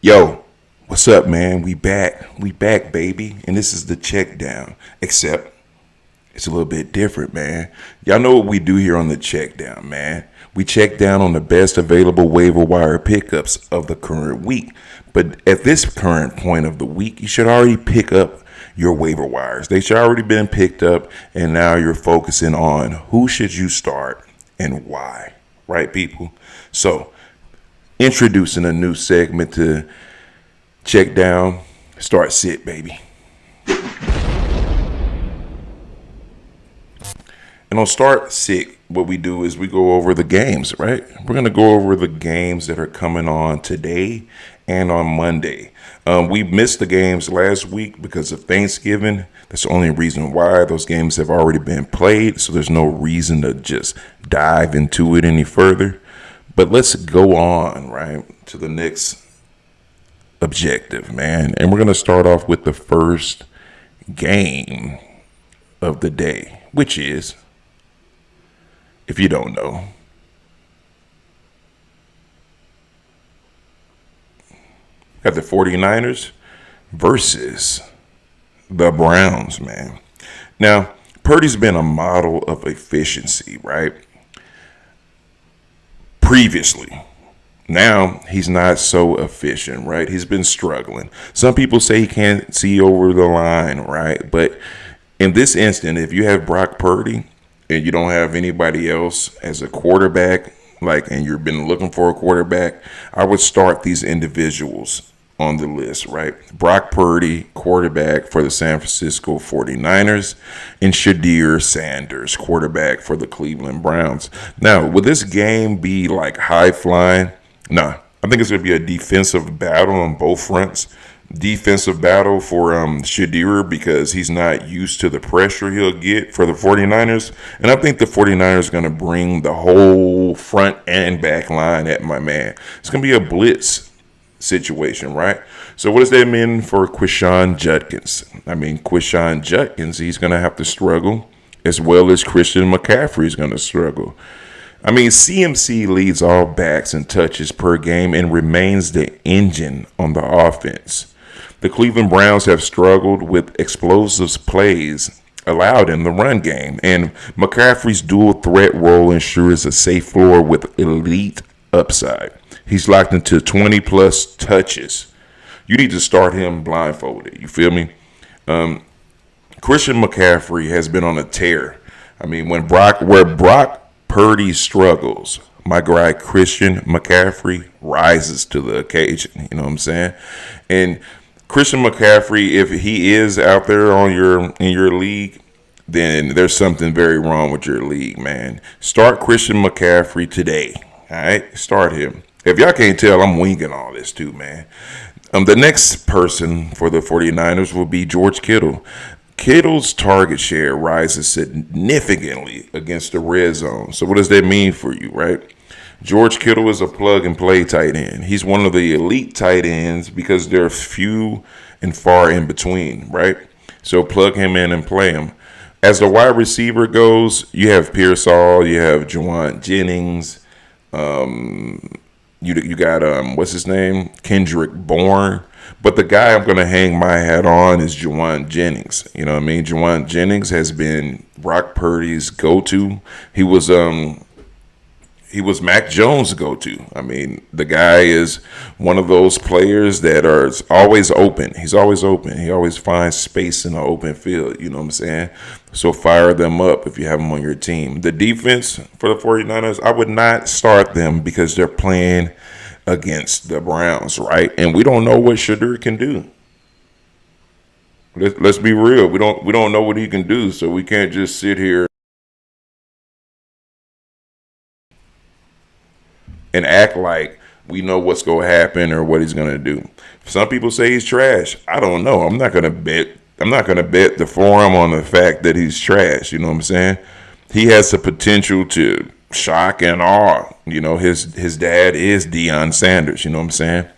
Yo, what's up, man? We back. We back, baby. And this is the check down. Except it's a little bit different, man. Y'all know what we do here on the check down, man. We check down on the best available waiver wire pickups of the current week. But at this current point of the week, you should already pick up your waiver wires. They should already been picked up, and now you're focusing on who should you start and why. Right, people? So, introducing a new segment to check down. Start sit, baby. And on start sit, what we do is we go over the games, right? We're going to go over the games that are coming on today and on Monday. We missed the games last week because of Thanksgiving. That's the only reason why. Those games have already been played, so there's no reason to just dive into it any further. But let's go on, right, to the next objective, man. And we're going to start off with the first game of the day, which is, if you don't know, got the 49ers versus the Browns, man. Now, Purdy's been a model of efficiency, right? Previously. Now, he's not so efficient, right? He's been struggling. Some people say he can't see over the line, right? But in this instant, if you have Brock Purdy and you don't have anybody else as a quarterback, and you've been looking for a quarterback, I would start these individuals on the list, right? Brock Purdy, quarterback for the San Francisco 49ers, and Shadir Sanders, quarterback for the Cleveland Browns. Now, would this game be like high flying? Nah, I think it's going to be a defensive battle on both fronts. Defensive battle for Shadir because he's not used to the pressure he'll get for the 49ers. And I think the 49ers are going to bring the whole front and back line at my man. It's going to be a blitz situation, right? So what does that mean for Quishon Judkins? Quishon Judkins, he's going to have to struggle, as well as Christian McCaffrey is going to struggle. CMC leads all backs in touches per game and remains the engine on the offense. The Cleveland Browns have struggled with explosive plays allowed in the run game, and McCaffrey's dual threat role ensures a safe floor with elite upside. He's locked into 20-plus touches. You need to start him blindfolded. You feel me? Christian McCaffrey has been on a tear. Where Brock Purdy struggles, my guy Christian McCaffrey rises to the occasion. You know what I'm saying? And Christian McCaffrey, if he is out there in your league, then there's something very wrong with your league, man. Start Christian McCaffrey today. All right? Start him. If y'all can't tell, I'm winging all this too, man. The next person for the 49ers will be George Kittle. Kittle's target share rises significantly against the red zone. So what does that mean for you, right? George Kittle is a plug-and-play tight end. He's one of the elite tight ends because they're few and far in between, right? So plug him in and play him. As the wide receiver goes, you have Pearsall, you have Juwan Jennings, you got what's his name? Kendrick Bourne. But the guy I'm gonna hang my hat on is Juwan Jennings. You know what I mean? Juwan Jennings has been Brock Purdy's go-to. He was Mac Jones' go-to. The guy is one of those players that are always open. He's always open. He always finds space in the open field. You know what I'm saying? So fire them up if you have them on your team. The defense for the 49ers, I would not start them because they're playing against the Browns, right? And we don't know what Shadir can do. Let's be real. We don't know what he can do, so we can't just sit here and act like we know what's going to happen or what he's going to do. Some people say he's trash. I don't know. I'm not going to bet the forum on the fact that he's trash. You know what I'm saying? He has the potential to shock and awe. His dad is Deion Sanders. You know what I'm saying?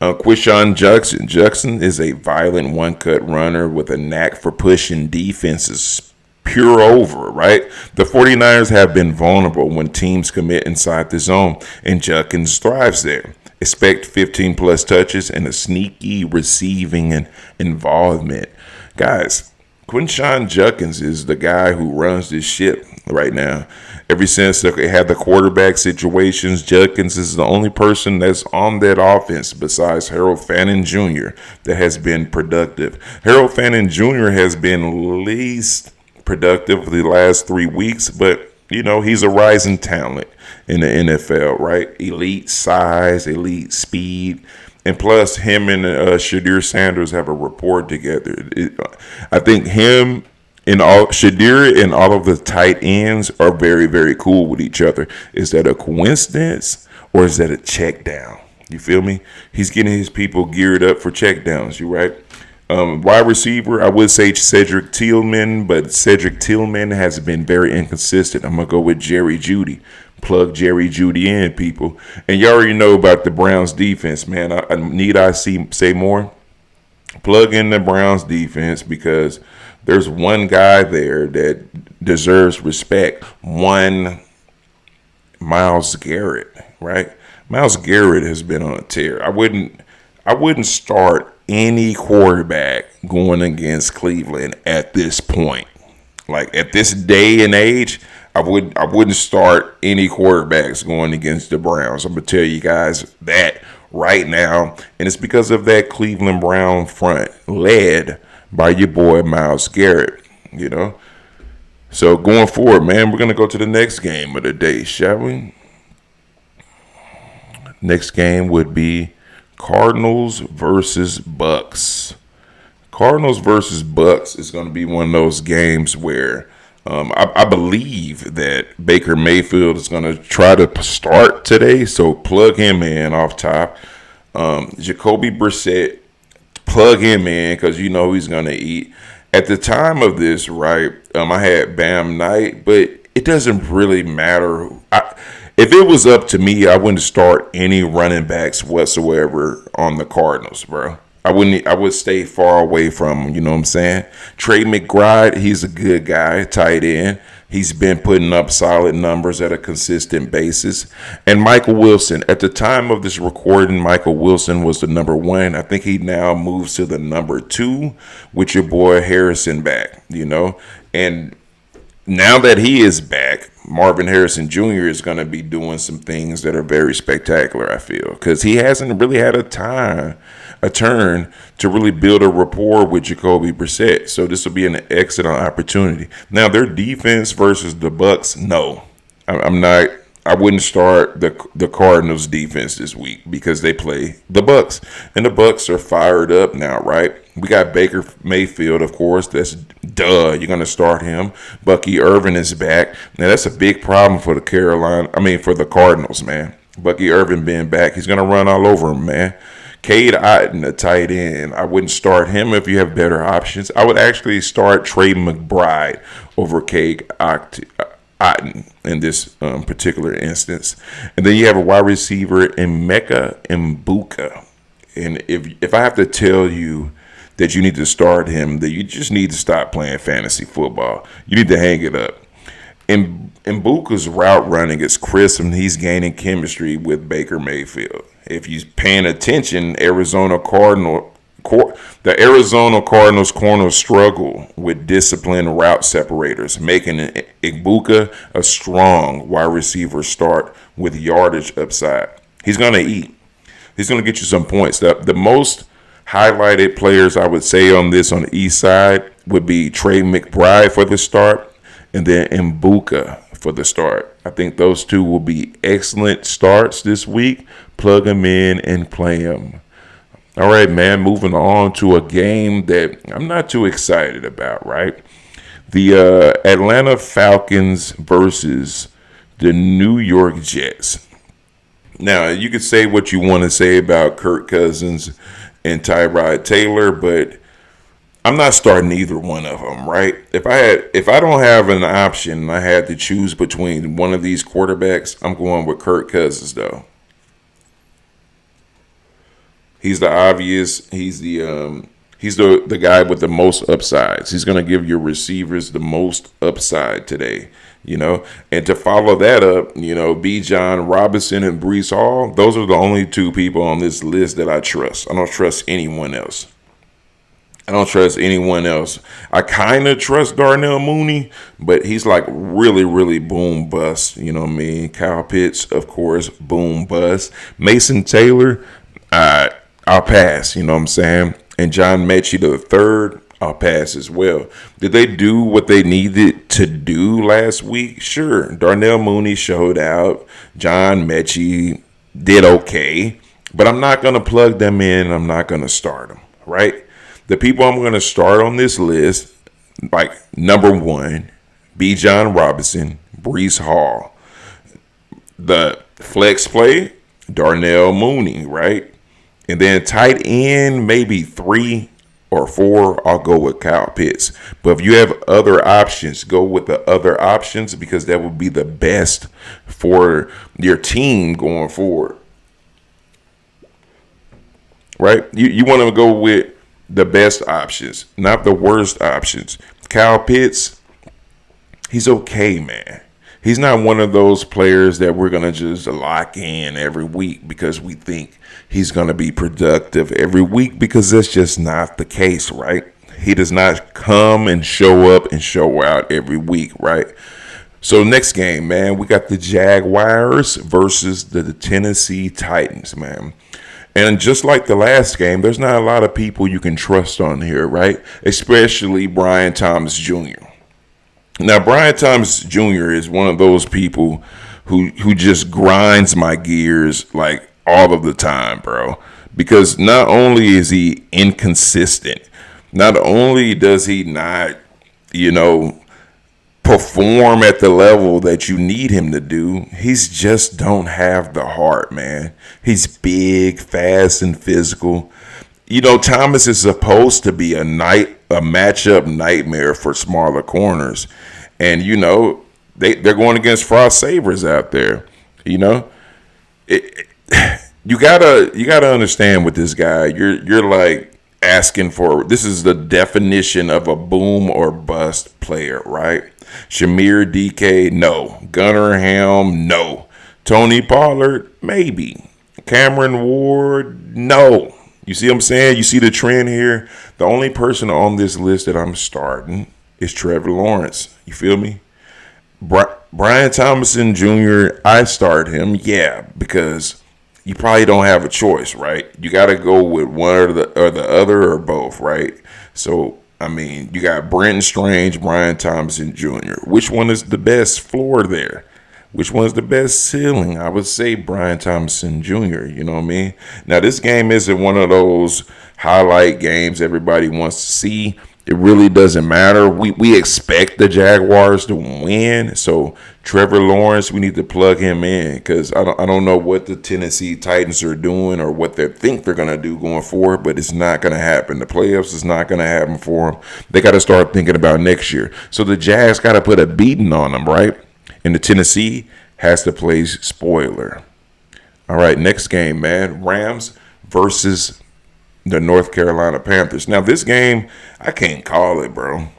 Quishon Judkins is a violent one-cut runner with a knack for pushing defenses pure over, right? The 49ers have been vulnerable when teams commit inside the zone, and Judkins thrives there. Expect 15 plus touches and a sneaky receiving and involvement. Guys, Quinshon Judkins is the guy who runs this ship right now. Ever since they had the quarterback situations, Judkins is the only person that's on that offense besides Harold Fannin Jr. that has been productive. Harold Fannin Jr. has been least productive for the last 3 weeks, but he's a rising talent in the NFL, right? Elite size, elite speed. And plus, him and Shadir Sanders have a rapport together. I think Shadir and all of the tight ends are very, very cool with each other. Is that a coincidence or is that a check down? You feel me? He's getting his people geared up for check downs. You right? Wide receiver, I would say Cedric Tillman, but Cedric Tillman has been very inconsistent. I'm going to go with Jerry Jeudy. Plug Jerry Jeudy in, people. And you already know about the Browns defense, man. I say more? Plug in the Browns defense because there's one guy there that deserves respect. One, Myles Garrett, right? Myles Garrett has been on a tear. I wouldn't start any quarterback going against Cleveland at this point. Like at this day and age, I wouldn't start any quarterbacks going against the Browns. I'm gonna tell you guys that right now, and it's because of that Cleveland Brown front led by your boy Myles Garrett. So going forward, man, we're gonna go to the next game of the day, shall we? Next game would be Cardinals versus Bucks. Cardinals versus Bucks is going to be one of those games where I believe that Baker Mayfield is going to try to start today. So plug him in off top. Jacoby Brissett, plug him in because he's going to eat. At the time of this, right, I had Bam Knight, but it doesn't really matter. If it was up to me, I wouldn't start any running backs whatsoever on the Cardinals, bro. I would stay far away from him, you know what I'm saying? Trey McBride, he's a good guy, tight end. He's been putting up solid numbers at a consistent basis. And Michael Wilson, at the time of this recording, Michael Wilson was the number 1. I think he now moves to the number 2 with your boy Harrison back, And now that he is back, Marvin Harrison Jr. is going to be doing some things that are very spectacular, I feel, because he hasn't really had a turn to really build a rapport with Jacoby Brissett. So this will be an excellent opportunity. Now, their defense versus the Bucks, no. I'm not. I wouldn't start the Cardinals defense this week because they play the Bucks. And the Bucks are fired up now, right? We got Baker Mayfield, of course. That's duh. You're going to start him. Bucky Irvin is back. Now, that's a big problem for the Cardinals, man. Bucky Irvin being back, he's going to run all over him, man. Cade Otton, a tight end. I wouldn't start him if you have better options. I would actually start Trey McBride over Cade Otton in this particular instance. And then you have a wide receiver Emeka Mbuka. And if I have to tell you that you need to start him, that you just need to stop playing fantasy football. You need to hang it up. And Mbuka's route running is crisp, and he's gaining chemistry with Baker Mayfield. If you're paying attention, the Arizona Cardinals corners struggle with disciplined route separators, making Mbuka a strong wide receiver start with yardage upside. He's going to eat. He's going to get you some points. The most highlighted players I would say on the east side would be Trey McBride for the start and then Mbuka for the start. I think those two will be excellent starts this week. Plug them in and play them. All right, man, moving on to a game that I'm not too excited about, right? The Atlanta Falcons versus the New York Jets. Now, you can say what you want to say about Kirk Cousins and Tyrod Taylor, but I'm not starting either one of them, right? If I don't have an option and I had to choose between one of these quarterbacks, I'm going with Kirk Cousins, though. He's the obvious. He's the He's the guy with the most upsides. He's going to give your receivers the most upside today, And to follow that up, Bijan Robinson and Brees Hall, those are the only two people on this list that I trust. I don't trust anyone else. I kind of trust Darnell Mooney, but he's like really, really boom bust. You know what I mean? Kyle Pitts, of course, boom bust. Mason Taylor, I'll pass. You know what I'm saying? And John Mechie the third, I'll pass as well. Did they do what they needed to do last week? Sure. Darnell Mooney showed out. John Mechie did okay. But I'm not going to plug them in. I'm not going to start them, right? The people I'm going to start on this list, like number 1, Bijan Robinson, Brees Hall. The flex play, Darnell Mooney, right? And then tight end, maybe 3 or 4, I'll go with Kyle Pitts. But if you have other options, go with the other options because that would be the best for your team going forward. Right? You want to go with the best options, not the worst options. Kyle Pitts, he's okay, man. He's not one of those players that we're going to just lock in every week because we think he's going to be productive every week because that's just not the case, right? He does not come and show up and show out every week, right? So next game, man, we got the Jaguars versus the Tennessee Titans, man. And just like the last game, there's not a lot of people you can trust on here, right? Especially Brian Thomas Jr. Now, Brian Thomas Jr. is one of those people who just grinds my gears like all of the time, bro. Because not only is he inconsistent, not only does he not, perform at the level that you need him to do, he's just don't have the heart, man. He's big, fast, and physical. Thomas is supposed to be a matchup nightmare for smaller corners. And, they're going against Frost Sabres out there. You gotta understand with this guy, you're like asking for, this is the definition of a boom or bust player, right? Shamir DK, no. Gunnar Helm, no. Tony Pollard, maybe. Cameron Ward, no. You see what I'm saying? You see the trend here? The only person on this list that I'm starting is Trevor Lawrence. You feel me? Brian Thomason Jr., I start him, yeah, because you probably don't have a choice, right? You got to go with one or the other or both, right? So, you got Brenton Strange, Brian Thomason Jr. Which one is the best floor there? Which one's the best ceiling? I would say Brian Thomason Jr., you know what I mean? Now, this game isn't one of those highlight games everybody wants to see. It really doesn't matter. We expect the Jaguars to win. So Trevor Lawrence, we need to plug him in because I don't know what the Tennessee Titans are doing or what they think they're going to do going forward, but it's not going to happen. The playoffs is not going to happen for them. They got to start thinking about next year. So the Jags got to put a beating on them, right? And the Tennessee has to play spoiler. All right, next game, man. Rams versus the North Carolina Panthers. Now, this game, I can't call it, bro.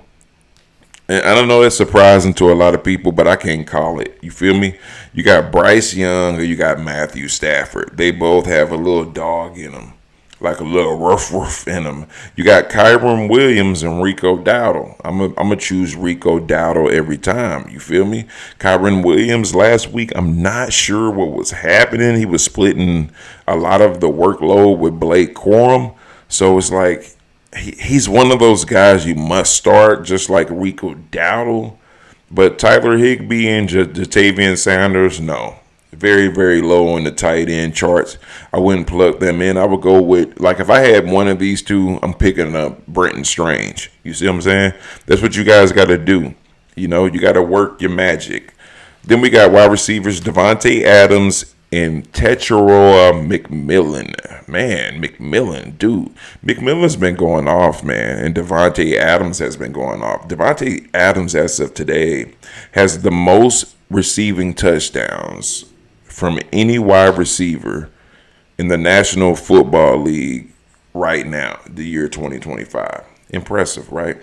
And I don't know, it's surprising to a lot of people, but I can't call it. You feel me? You got Bryce Young or you got Matthew Stafford. They both have a little dog in them, like a little ruff in them. You got Kyron Williams and Rico Dowdle. I'm gonna choose Rico Dowdle every time. You feel me? Kyron Williams last week, I'm not sure what was happening. He was splitting a lot of the workload with Blake Corum. So it's like he's one of those guys you must start, just like Rico Dowdle. But Tyler Higbee and Jatavian Sanders, no. Very, very low in the tight end charts. I wouldn't plug them in. I would go with, like, if I had one of these two, I'm picking up Brenton Strange. You see what I'm saying? That's what you guys got to do. You got to work your magic. Then we got wide receivers Devontae Adams and Teteroa McMillan. Man, McMillan, dude. McMillan's been going off, man. And Devontae Adams has been going off. Devontae Adams, as of today, has the most receiving touchdowns from any wide receiver in the National Football League right now, the year 2025. Impressive, right?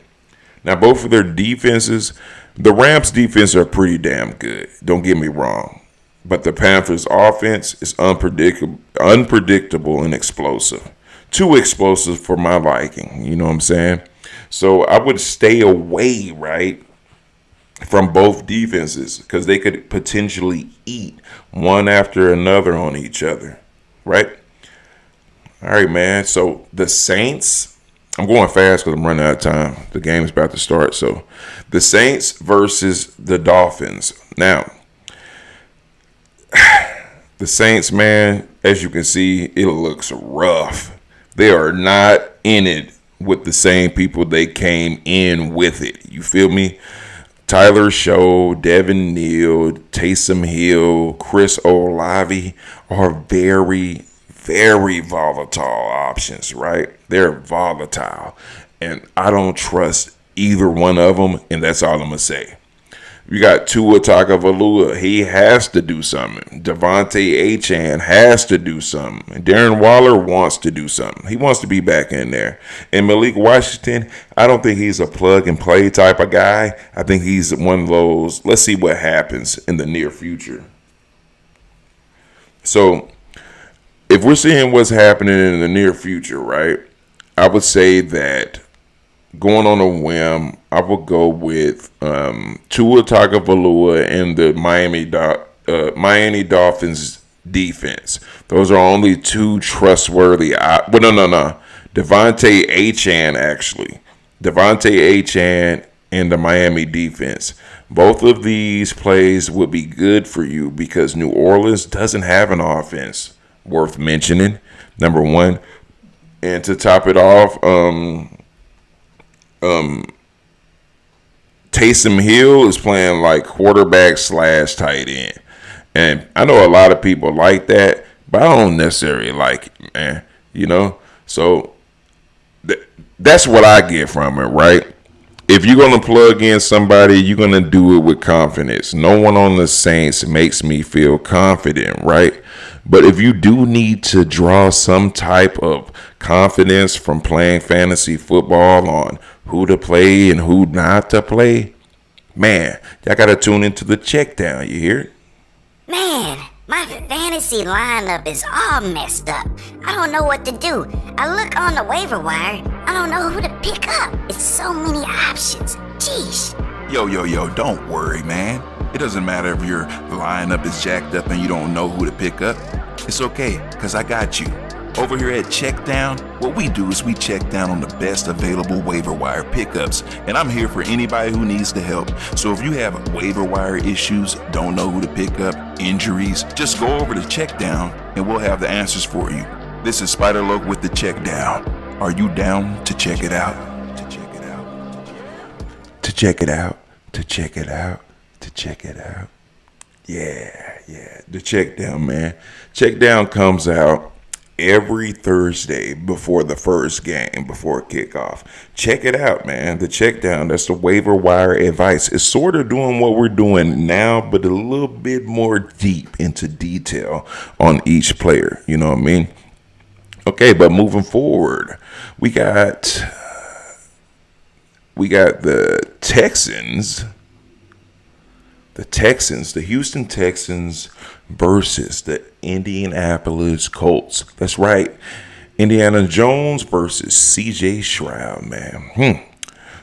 Now, both of their defenses, the Rams' defense are pretty damn good. Don't get me wrong. But the Panthers' offense is unpredictable and explosive. Too explosive for my liking. You know what I'm saying? So I would stay away, right, from both defenses because they could potentially eat one after another on each other, right? All right, man. So the Saints, I'm going fast because I'm running out of time. The game is about to start. So the Saints versus the Dolphins. Now, the Saints, man, as you can see, it looks rough. They are not in it with the same people they came in with it. You feel me? Tyler Show, Devin Neal, Taysom Hill, Chris Olave are very, very volatile options, right? They're volatile. And I don't trust either one of them, and that's all I'm going to say. You got Tua Tagovailoa. He has to do something. Devontae Achane has to do something. Darren Waller wants to do something. He wants to be back in there. And Malik Washington, I don't think he's a plug-and-play type of guy. I think he's one of those, let's see what happens in the near future. So, if we're seeing what's happening in the near future, right, I would say that going on a whim, I would go with Tua Tagovailoa and the Miami Dolphins defense. Those are only two trustworthy. No. Devontae Achane, actually. Devontae Achane and the Miami defense. Both of these plays would be good for you because New Orleans doesn't have an offense worth mentioning, number one. And to top it off, Taysom Hill is playing like quarterback / tight end. And I know a lot of people like that, but I don't necessarily like it, man. You know? So that's what I get from it, right? If you're going to plug in somebody, you're going to do it with confidence. No one on the Saints makes me feel confident, right? But if you do need to draw some type of confidence from playing fantasy football on who to play and who not to play, man, y'all got to tune into the Checkdown. You hear it? Man, my fantasy lineup is all messed up. I don't know what to do. I look on the waiver wire. I don't know who to pick up. It's so many options. Jeez. Yo, don't worry, man. It doesn't matter if your lineup is jacked up and you don't know who to pick up. It's okay, because I got you. Over here at CHECKDOWN, what we do is we check down on the best available waiver wire pickups, and I'm here for anybody who needs the help. So if you have waiver wire issues, don't know who to pick up, injuries, just go over to CHECKDOWN and we'll have the answers for you. This is Spider Loc with the CHECKDOWN. Are you down to check it out? To check it out. To check it out. To check it out. To check it out. Yeah. The Checkdown, man. Checkdown comes out every Thursday before the first game, before kickoff. Check it out, man. The Checkdown, that's the waiver wire advice. It's sort of doing what we're doing now, but a little bit more deep into detail on each player. You know what I mean? Okay, but moving forward, we got the Texans. The Houston Texans versus the Indianapolis Colts. That's right. Indiana Jones versus CJ Stroud, man.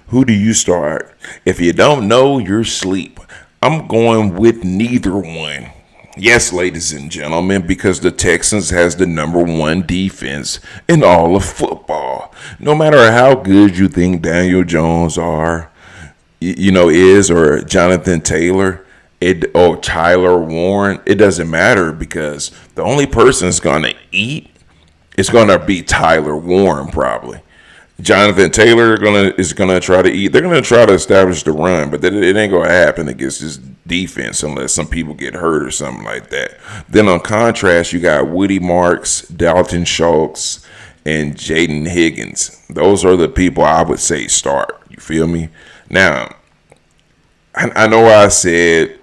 Who do you start? If you don't know, you're asleep. I'm going with neither one. Yes, ladies and gentlemen, because the Texans has the number one defense in all of football. No matter how good you think Daniel Jones is, or Jonathan Taylor, or Tyler Warren, it doesn't matter because the only person that's going to eat is going to be Tyler Warren probably. Jonathan Taylor is gonna try to eat. They're gonna try to establish the run, but it ain't gonna happen against this defense unless some people get hurt or something like that. Then on contrast, you got Woody Marks, Dalton Schultz, and Jaden Higgins. Those are the people I would say start. You feel me? Now, I know I said,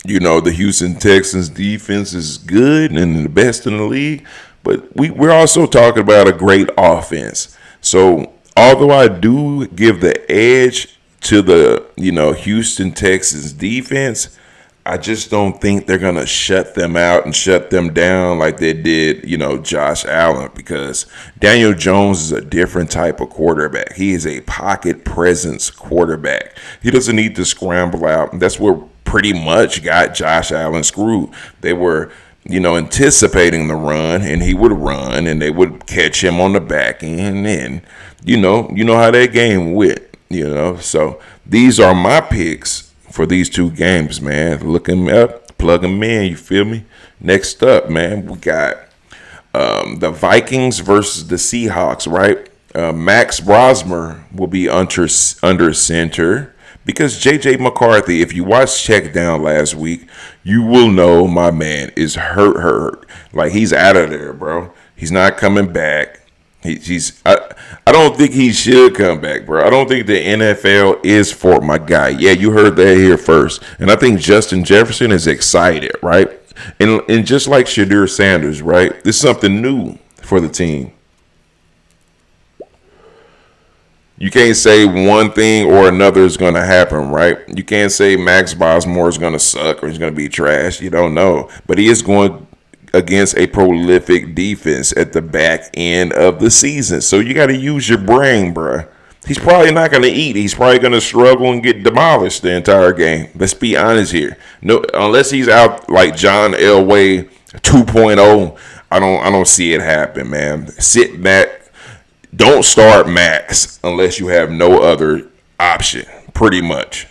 the Houston Texans defense is good and the best in the league, But we're also talking about a great offense. So although I do give the edge to the Houston Texans defense, I just don't think they're gonna shut them out and shut them down like they did, Josh Allen, because Daniel Jones is a different type of quarterback. He is a pocket presence quarterback. He doesn't need to scramble out. And that's what pretty much got Josh Allen screwed. They were, anticipating the run, and he would run, and they would catch him on the back end, and you know how that game went. So these are my picks for these two games, man. Look them up, plug them in, you feel me? Next up, man, we got the Vikings versus the Seahawks, right? Max Rosmer will be under center because J.J. McCarthy, if you watched Checkdown last week, you will know my man is hurt. Like, he's out of there, bro. He's not coming back. I don't think he should come back, bro. I don't think the NFL is for my guy. Yeah, you heard that here first. And I think Justin Jefferson is excited, right? And just like Shadir Sanders, right? This is something new for the team. You can't say one thing or another is going to happen, right? You can't say Max Bosmore is going to suck or he's going to be trash. You don't know. But he is going against a prolific defense at the back end of the season. So you got to use your brain, bruh. He's probably not going to eat. He's probably going to struggle and get demolished the entire game. Let's be honest here. No, unless he's out like John Elway 2.0, I don't see it happen, man. Sit back. Don't start Max unless you have no other option, pretty much.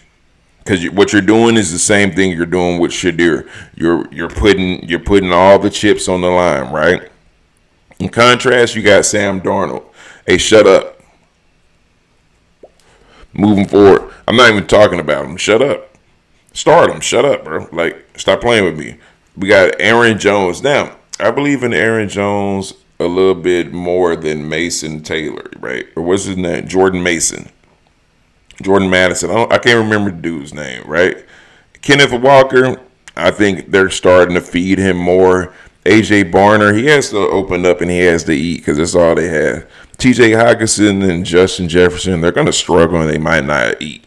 Because what you're doing is the same thing you're doing with Shadir. You're putting all the chips on the line, right? In contrast, you got Sam Darnold. Hey, shut up. Moving forward, I'm not even talking about him. Shut up. Start him. Shut up, bro. Like, stop playing with me. We got Aaron Jones. Now, I believe in Aaron Jones a little bit more than Mason Taylor, right? Or what's his name? Jordan Mason. Jordan Madison. I can't remember the dude's name, right? Kenneth Walker, I think they're starting to feed him more. AJ Barner, he has to open up and he has to eat because that's all they have. TJ Hockenson and Justin Jefferson, they're going to struggle and they might not eat.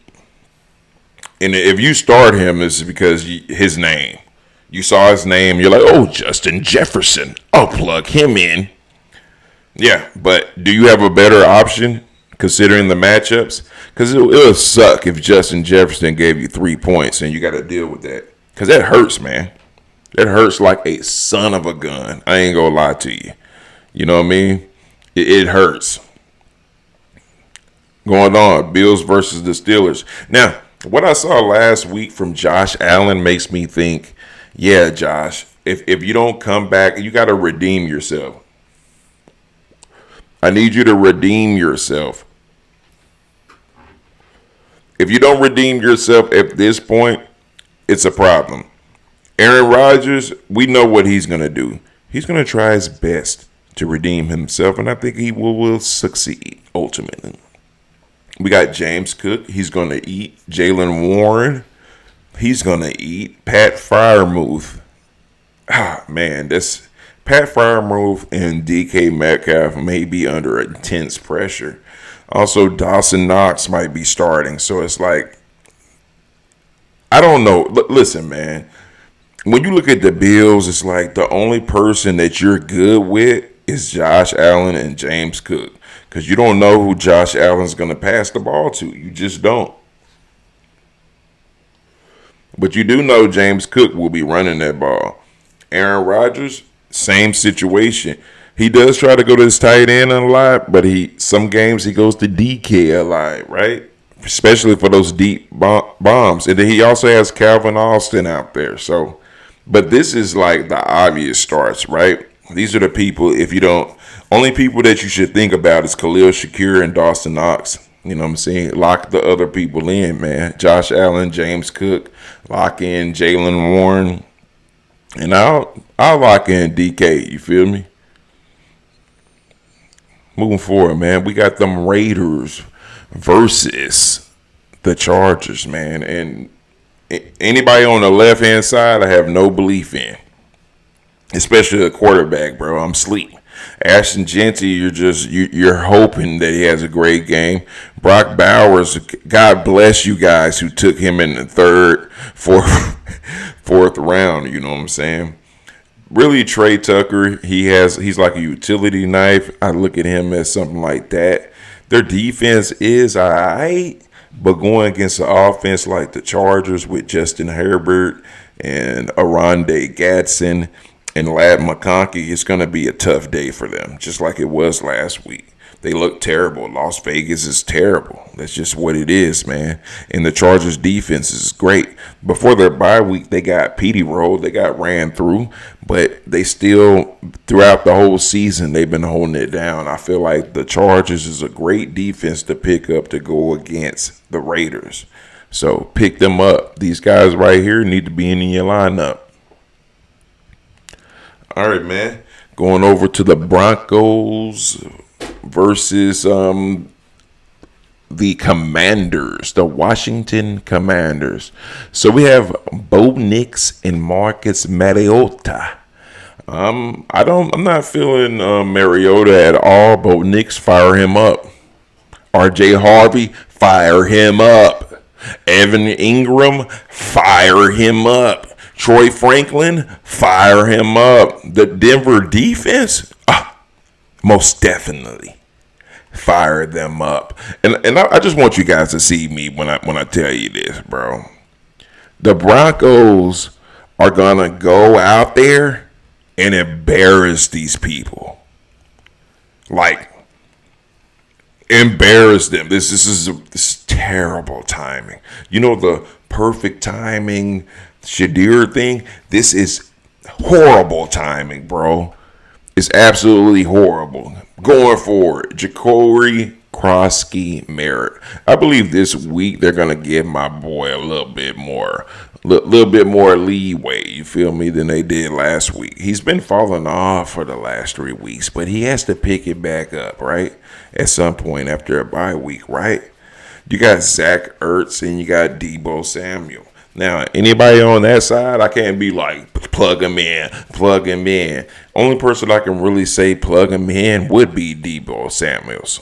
And if you start him, it's because his name. You saw his name, you're like, oh, Justin Jefferson. I'll plug him in. Yeah, but do you have a better option considering the matchups? Because it'll suck if Justin Jefferson gave you 3 points and you got to deal with that. Because that hurts, man. That hurts like a son of a gun. I ain't going to lie to you. You know what I mean? It hurts. Going on, Bills versus the Steelers. Now, what I saw last week from Josh Allen makes me think, yeah, Josh, if you don't come back, you got to redeem yourself. I need you to redeem yourself. If you don't redeem yourself at this point, it's a problem. Aaron Rodgers, we know what he's going to do. He's going to try his best to redeem himself, and I think he will succeed ultimately. We got James Cook. He's going to eat. Jaylen Warren. He's going to eat. Pat Freiermuth. Man, this Pat Freiermuth and DK Metcalf may be under intense pressure. Also, Dawson Knox might be starting. So it's like, I don't know. Listen, man. When you look at the Bills, it's like the only person that you're good with is Josh Allen and James Cook. Because you don't know who Josh Allen's going to pass the ball to. You just don't. But you do know James Cook will be running that ball. Aaron Rodgers, same situation. He does try to go to his tight end a lot, but some games he goes to DK a lot, right? Especially for those deep bombs. And then he also has Calvin Austin out there. So, but this is like the obvious starts, right? These are the people, only people that you should think about is Khalil Shakir and Dawson Knox. You know what I'm saying? Lock the other people in, man. Josh Allen, James Cook, lock in Jaylen Warren. And I'll lock in DK, you feel me? Moving forward, man, we got them Raiders versus the Chargers, man. And anybody on the left-hand side, I have no belief in. especially a quarterback, bro. I'm sleep. Ashton Genty, you're hoping that he has a great game. Brock Bowers, God bless you guys who took him in the third, fourth round. You know what I'm saying? Really, Trey Tucker, he's like a utility knife. I look at him as something like that. Their defense is alright, but going against an offense like the Chargers with Justin Herbert and Aronde Gadsden and Lad McConkey, it's going to be a tough day for them, just like it was last week. They look terrible. Las Vegas is terrible. That's just what it is, man. And the Chargers defense is great. Before their bye week, they got Petey rolled. They got ran through. But they still, throughout the whole season, they've been holding it down. I feel like the Chargers is a great defense to pick up to go against the Raiders. So pick them up. These guys right here need to be in your lineup. All right, man. Going over to the Broncos versus the Commanders, the Washington Commanders. So we have Bo Nix and Marcus Mariota. I'm not feeling Mariota at all. Bo Nix, fire him up. RJ Harvey, fire him up. Evan Ingram, fire him up. Troy Franklin, fire him up. The Denver defense, most definitely fire them up. And I just want you guys to see me when I tell you this, bro. The Broncos are gonna go out there and embarrass these people. Like, embarrass them. This is terrible timing. You know, the perfect timing Shadir thing? This is horrible timing, bro. It's absolutely horrible. Going forward, Jacory Krosky Merritt. I believe this week they're gonna give my boy a little bit more leeway. You feel me? Than they did last week. He's been falling off for the last 3 weeks, but he has to pick it back up, right? At some point after a bye week, right? You got Zach Ertz and you got Deebo Samuel. Now, anybody on that side, I can't be like, plug him in. Only person I can really say plug him in would be Deebo Samuels.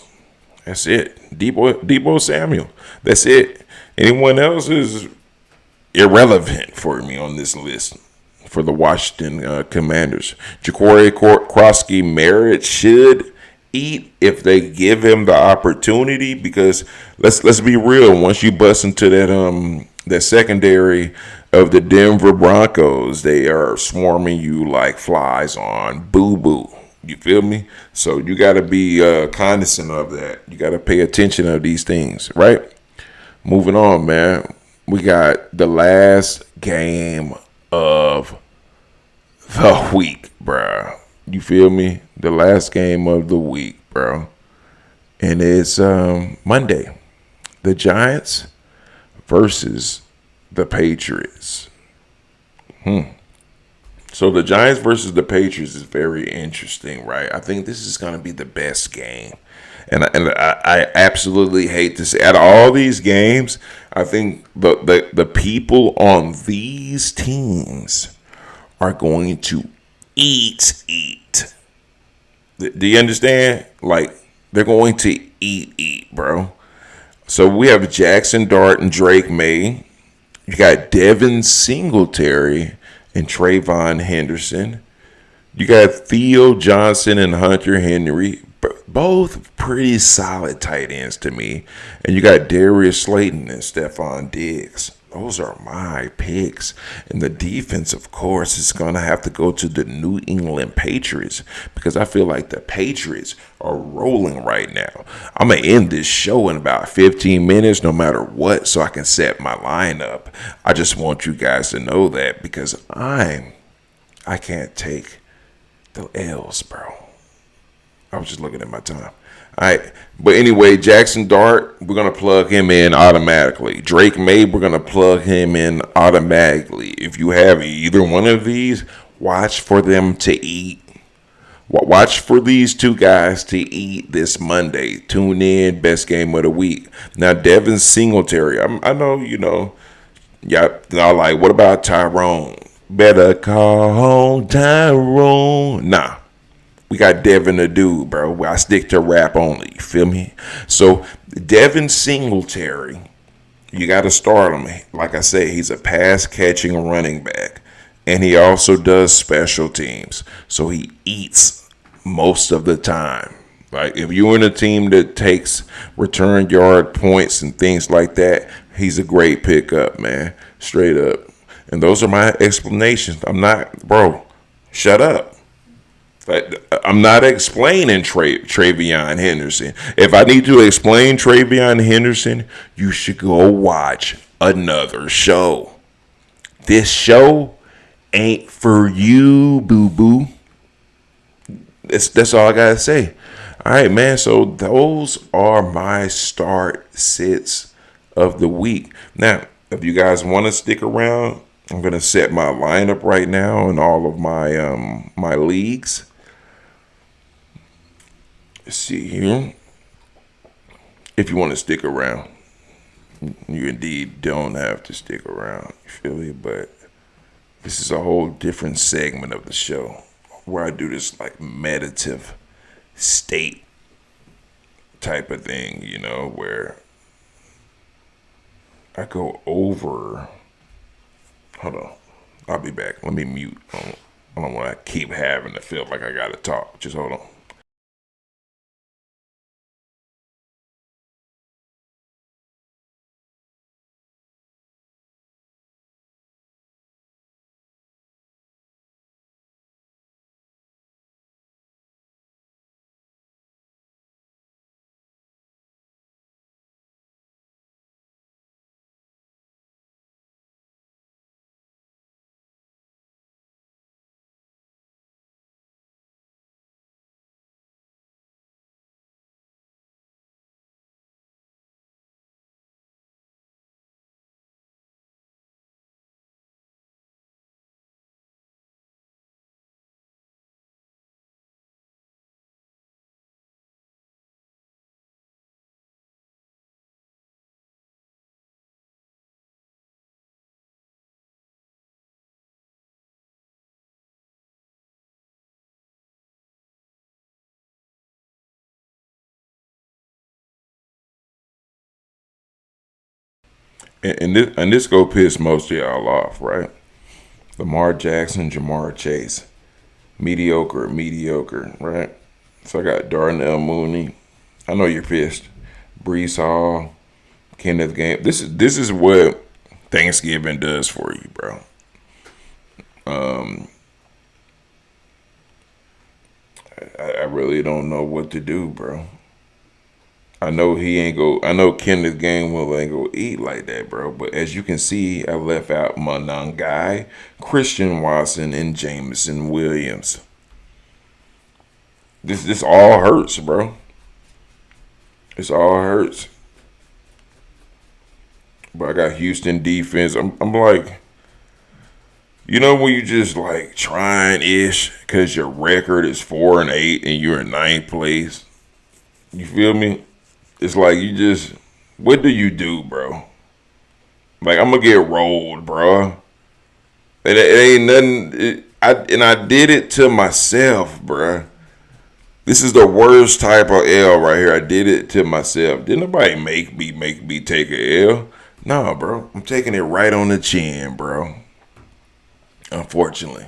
That's it. Deebo Samuel. That's it. Anyone else is irrelevant for me on this list for the Washington Commanders. Jacory Krosky Merritt should eat if they give him the opportunity, because let's be real. Once you bust into that secondary of the Denver Broncos, they are swarming you like flies on boo-boo. You feel me? So you got to be cognizant of that. You got to pay attention of these things, right? Moving on, man. We got the last game of the week, bro. You feel me? The last game of the week, bro. And it's Monday. The Giants versus the Patriots. So the Giants versus the Patriots is very interesting, right? I think this is going to be the best game. And I absolutely hate to say, out of all these games, I think the people on these teams are going to eat. Do you understand? Like, they're going to eat, bro. So we have Jackson Dart and Drake May. You got Devin Singletary and Trayvon Henderson. You got Theo Johnson and Hunter Henry. Both pretty solid tight ends to me. And you got Darius Slayton and Stephon Diggs. Those are my picks. And the defense, of course, is going to have to go to the New England Patriots, because I feel like the Patriots are rolling right now. I'm going to end this show in about 15 minutes, no matter what, so I can set my lineup. I just want you guys to know that, because I can't take the L's, bro. I was just looking at my time. All right. But anyway, Jackson Dart, we're going to plug him in automatically. Drake May, we're going to plug him in automatically. If you have either one of these, watch for them to eat. Watch for these two guys to eat this Monday. Tune in, best game of the week. Now, Devin Singletary, I know, y'all like, what about Tyrone? Better call Tyrone. Nah, we got Devin the dude, bro. I stick to rap only. You feel me? So Devin Singletary, you got to start him. Like I say, he's a pass catching running back, and he also does special teams. So he eats most of the time. Like if you're in a team that takes return yard points and things like that, he's a great pickup, man. Straight up. And those are my explanations. I'm not, bro. Shut up. I'm not explaining Travion Henderson. If I need to explain Travion Henderson, you should go watch another show. This show ain't for you, boo-boo. That's all I gotta say. All right, man. So those are my start sits of the week. Now, if you guys want to stick around, I'm gonna set my lineup right now in all of my my leagues. Let's see here. If you want to stick around, you indeed don't have to stick around. You feel me? But this is a whole different segment of the show where I do this like meditative state type of thing, you know, where I go over. Hold on. I'll be back. Let me mute. I don't want to keep having to feel like I got to talk. Just hold on. And this go piss most of y'all off, right? Lamar Jackson, Jamar Chase, mediocre, right? So I got Darnell Mooney. I know you're pissed. Brees Hall, Kenneth Game. This is what Thanksgiving does for you, bro. I really don't know what to do, bro. I know he ain't go. I know Kenneth Gainwell ain't go eat like that, bro. But as you can see, I left out Monangai, Christian Watson, and Jameson Williams. This all hurts, bro. It's all hurts. But I got Houston defense. I'm like, you know when you just like trying ish because your record is 4-8 and you're in ninth place. You feel me? It's like you just, what do you do, bro? Like I'm gonna get rolled, bro. It ain't nothing. I did it to myself, bro. This is the worst type of L right here. I did it to myself. Didn't nobody make me take a L? Nah, bro. I'm taking it right on the chin, bro. Unfortunately.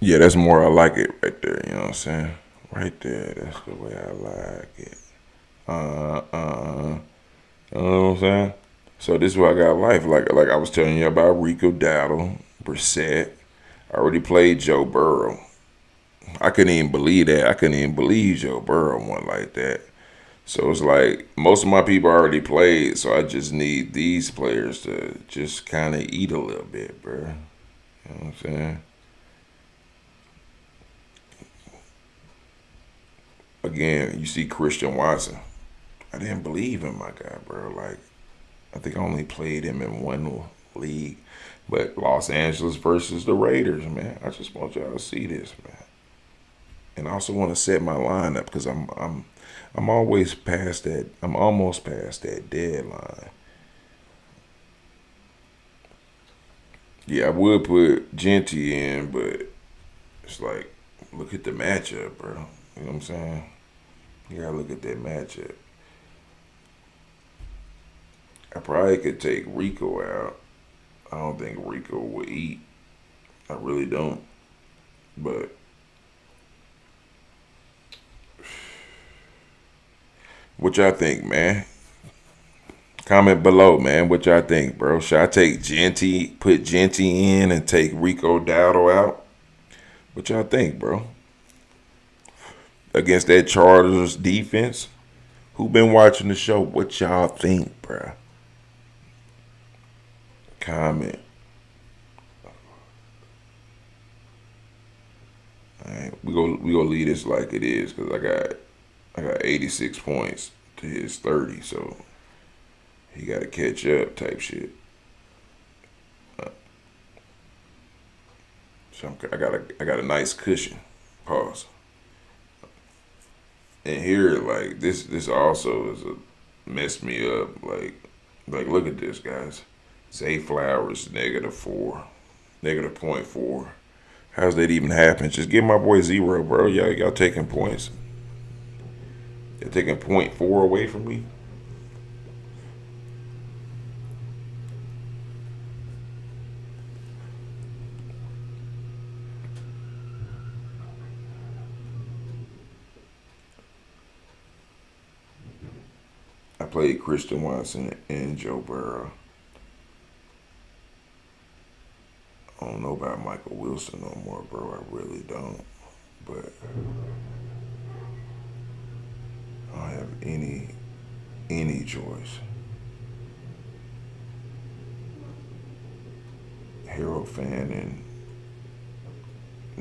Yeah, that's more I like it right there. You know what I'm saying? Right there. That's the way I like it. You know what I'm saying? So this is what I got life. Like I was telling you about Rico Dowdle, Brissett. I already played Joe Burrow. I couldn't even believe that. I couldn't even believe Joe Burrow went like that. So it's like most of my people already played, so I just need these players to just kind of eat a little bit, bro. You know what I'm saying? Again, you see Christian Watson. I didn't believe in my guy, bro. Like, I think I only played him in one league, but Los Angeles versus the Raiders, man. I just want y'all to see this, man. And I also want to set my lineup because I'm always past that. I'm almost past that deadline. Yeah, I would put Genty in, but it's like, look at the matchup, bro. You know what I'm saying? You gotta look at that matchup. I probably could take Rico out. I don't think Rico will eat. I really don't. But what y'all think, man? Comment below, man. What y'all think, bro? Should I take Genty, put Genty in, and take Rico Dowdle out? What y'all think, bro? Against that Chargers defense? Who been watching the show? What y'all think, bro? Comment. All right, we go leave this like it is because I got 86 points to his 30, so he got to catch up type shit. So I got a nice cushion. Pause. And here, like this also is messed me up. Like look at this, guys. Zay Flowers -4, -0.4. How's that even happen? Just give my boy 0, bro. Y'all taking points. You're taking .4 away from me. I played Christian Watson and Joe Burrow. I don't know about Michael Wilson no more, bro. I really don't. But I don't have any choice. Hero fan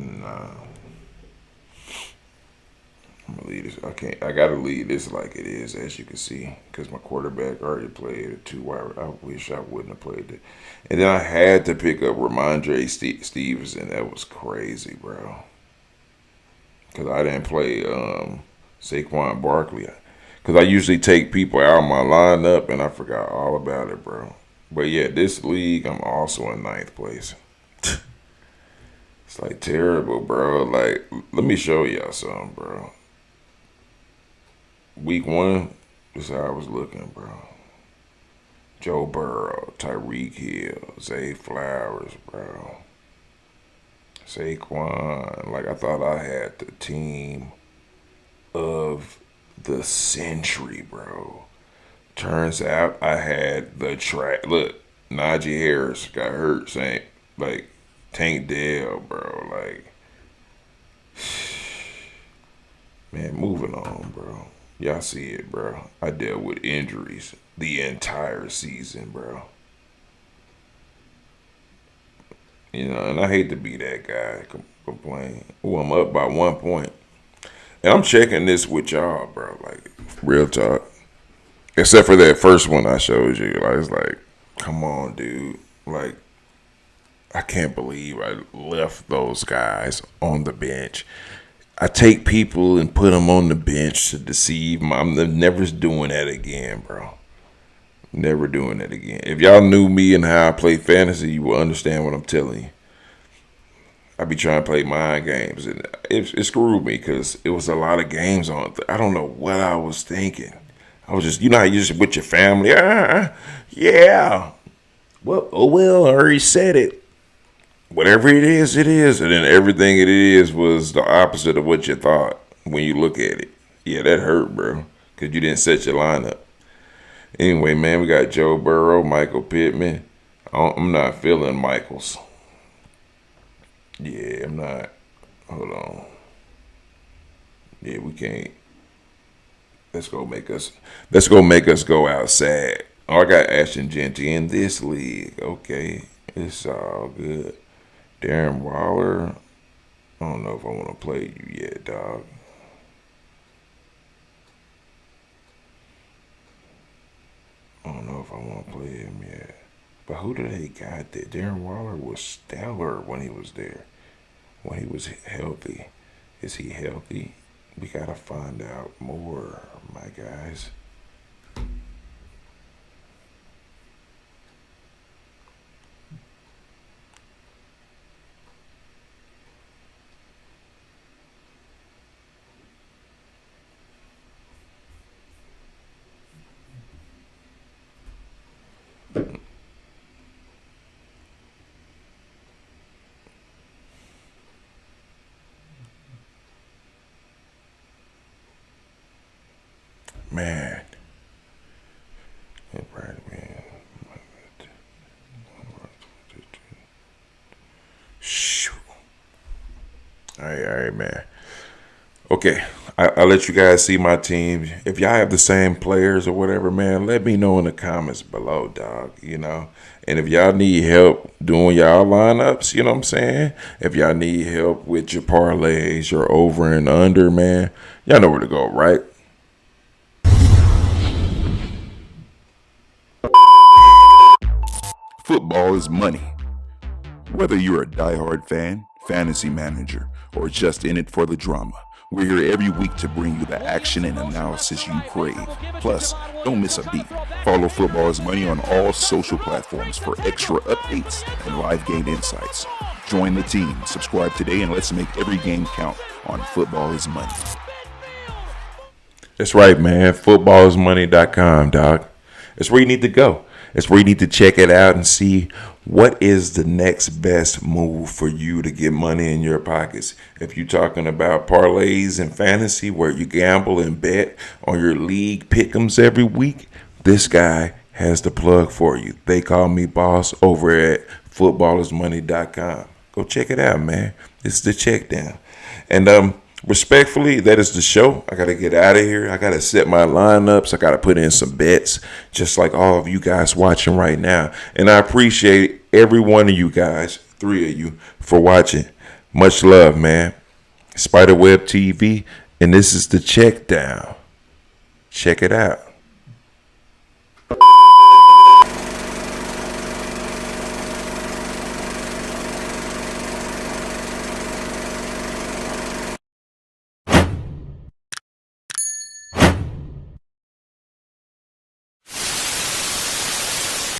and nah. I'm gonna leave this. I gotta leave this like it is, as you can see, because my quarterback already played a 2-wide. I wish I wouldn't have played it. And then I had to pick up Ramondre Stevenson. That was crazy, bro. Because I didn't play Saquon Barkley. Because I usually take people out of my lineup, and I forgot all about it, bro. But yeah, this league, I'm also in 9th place. It's like terrible, bro. Like, let me show y'all something, bro. Week 1, this is how I was looking, bro. Joe Burrow, Tyreek Hill, Zay Flowers, bro. Saquon. Like, I thought I had the team of the century, bro. Turns out I had the track. Look, Najee Harris got hurt. Saying, like, Tank Dell, bro. Like, man, moving on, bro. Y'all see it, bro. I dealt with injuries the entire season, bro. You know, and I hate to be that guy complain. Oh, I'm up by 1 point. And I'm checking this with y'all, bro. Like, real talk. Except for that first one I showed you. Like, it's like, come on, dude. Like, I can't believe I left those guys on the bench. I take people and put them on the bench to deceive them. I'm never doing that again, bro. Never doing that again. If y'all knew me and how I play fantasy, you will understand what I'm telling you. I be trying to play mind games, and it screwed me because it was a lot of games on. I don't know what I was thinking. I was just, you know how you just with your family. Yeah. Well, oh well, I already said it. Whatever it is, it is. And then everything it is was the opposite of what you thought when you look at it. Yeah, that hurt, bro, because you didn't set your lineup. Anyway, man, we got Joe Burrow, Michael Pittman. I'm not feeling Michaels. Yeah, I'm not. Hold on. Yeah, we can't. Let's go make us go outside. Oh, I got Ashton Genty in this league. Okay. It's all good. Darren Waller. I don't know if I want to play you yet, dog. I don't know if I want to play him yet. But who did they got there? Darren Waller was stellar when he was there. When he was healthy. Is he healthy? We got to find out more, my guys. Man. Right, man. Shoot. All right, man. Okay, I'll let you guys see my team. If y'all have the same players or whatever, man, let me know in the comments below, dog, you know. And if y'all need help doing y'all lineups, you know what I'm saying? If y'all need help with your parlays, your over and under, man, y'all know where to go, right? Football is money. Whether you're a diehard fan, fantasy manager, or just in it for the drama, we're here every week to bring you the action and analysis you crave. Plus, don't miss a beat. Follow Football is Money on all social platforms for extra updates and live game insights. Join the team, subscribe today, and let's make every game count on Football is Money. That's right, man. Footballismoney.com, dog. That's where you need to go. That's where you need to check it out and see what is the next best move for you to get money in your pockets. If you're talking about parlays and fantasy where you gamble and bet on your league pick'ems every week, this guy has the plug for you. They call me boss over at footballismoney.com. Go check it out, man. It's the check down. And respectfully, that is the show. I got to get out of here. I got to set my lineups. I got to put in some bets, just like all of you guys watching right now. And I appreciate every one of you guys, 3 of you, for watching. Much love, man. Spiderweb TV, and this is the check down. Check it out.